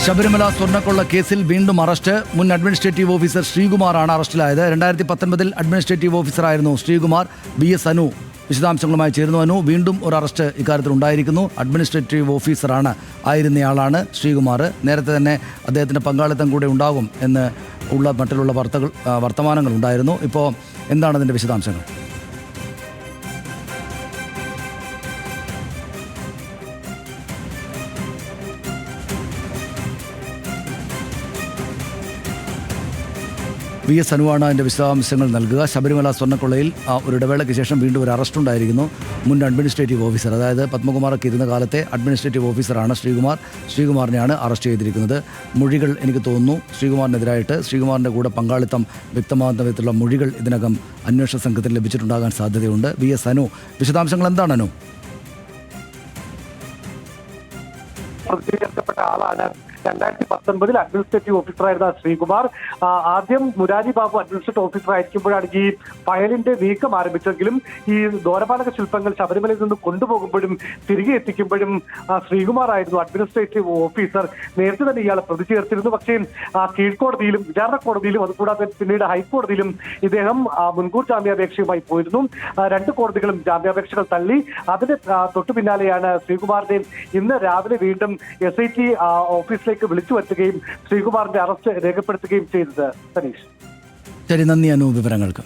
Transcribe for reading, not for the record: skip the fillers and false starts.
ശബരിമല സ്വർണ്ണക്കൊള്ള കേസിൽ വീണ്ടും അറസ്റ്റ്. മുൻ അഡ്മിനിസ്ട്രേറ്റീവ് ഓഫീസർ ശ്രീകുമാറാണ് അറസ്റ്റിലായത്. 2019 അഡ്മിനിസ്ട്രേറ്റീവ് ഓഫീസറായിരുന്നു ശ്രീകുമാർ. BS അനു വിശദാംശങ്ങളുമായി ചേരുന്നു. അനു, വീണ്ടും ഒരു അറസ്റ്റ് ഇക്കാര്യത്തിൽ ഉണ്ടായിരിക്കുന്നു. അഡ്മിനിസ്ട്രേറ്റീവ് ഓഫീസറാണ് ആയിരുന്നയാളാണ് ശ്രീകുമാർ. നേരത്തെ തന്നെ അദ്ദേഹത്തിൻ്റെ പങ്കാളിത്തം കൂടെ ഉണ്ടാകും എന്ന് ഉള്ള മറ്റുള്ള വർത്തമാനങ്ങൾ ഉണ്ടായിരുന്നു. ഇപ്പോൾ എന്താണ് അതിൻ്റെ വിശദാംശങ്ങൾ? BS അനുവാണ് അതിൻ്റെ വിശദാംശങ്ങൾ നൽകുക. ശബരിമല സ്വർണ്ണക്കൊള്ളയിൽ ഒരു ഇടവേളയ്ക്ക് ശേഷം വീണ്ടും ഒരു അറസ്റ്റ് ഉണ്ടായിരിക്കുന്നു. മുൻ അഡ്മിനിസ്ട്രേറ്റീവ് ഓഫീസർ, അതായത് പത്മകുമാറൊക്കെ ഇരുന്ന കാലത്തെ അഡ്മിനിസ്ട്രേറ്റീവ് ഓഫീസറാണ് ശ്രീകുമാർ. ശ്രീകുമാറിനെയാണ് അറസ്റ്റ് ചെയ്തിരിക്കുന്നത്. മൊഴികൾ എനിക്ക് തോന്നുന്നു ശ്രീകുമാറിനെതിരായിട്ട്, ശ്രീകുമാറിൻ്റെ കൂടെ പങ്കാളിത്തം വ്യക്തമാകുന്ന വിധത്തിലുള്ള മൊഴികൾ ഇതിനകം അന്വേഷണ സംഘത്തിന് ലഭിച്ചിട്ടുണ്ടാകാൻ സാധ്യതയുണ്ട്. BS അനു, വിശദാംശങ്ങൾ എന്താണ് അനു? പ്രതികരിക്കപ്പെട്ട ആളാണ് 2019 അഡ്മിനിസ്ട്രേറ്റീവ് ഓഫീസറായിരുന്ന ശ്രീകുമാർ. ആദ്യം മുരാരി ബാബു അഡ്മിനിസ്ട്രേറ്റീവ് ഓഫീസർ ആയിരിക്കുമ്പോഴാണ് ഈ ഫയലിന്റെ നീക്കം ആരംഭിച്ചെങ്കിലും ഈ ദ്വാരപാലക ശില്പങ്ങൾ ശബരിമലയിൽ നിന്ന് കൊണ്ടുപോകുമ്പോഴും തിരികെ എത്തിക്കുമ്പോഴും ശ്രീകുമാർ ആയിരുന്നു അഡ്മിനിസ്ട്രേറ്റീവ് ഓഫീസർ. നേരത്തെ തന്നെ ഇയാളെ പ്രതി ചേർത്തിരുന്നു. പക്ഷേ കീഴ്ക്കോടതിയിലും വിചാരണ കോടതിയിലും അതുകൂടാതെ പിന്നീട് ഹൈക്കോടതിയിലും ഇദ്ദേഹം മുൻകൂർ ജാമ്യാപേക്ഷയുമായി പോയിരുന്നു. രണ്ട് കോടതികളും ജാമ്യാപേക്ഷകൾ തള്ളി. അതിന് തൊട്ടു പിന്നാലെയാണ് ശ്രീകുമാറിനെ ഇന്ന് രാവിലെ വീണ്ടും SIT ഓഫീസിലേക്ക് വിളിച്ചു വരുത്തുകയും ശ്രീകുമാറിന്റെ അറസ്റ്റ് രേഖപ്പെടുത്തുകയും ചെയ്തത്. സനീഷ്, ശരി, നന്ദി അനു വിവരങ്ങൾക്ക്.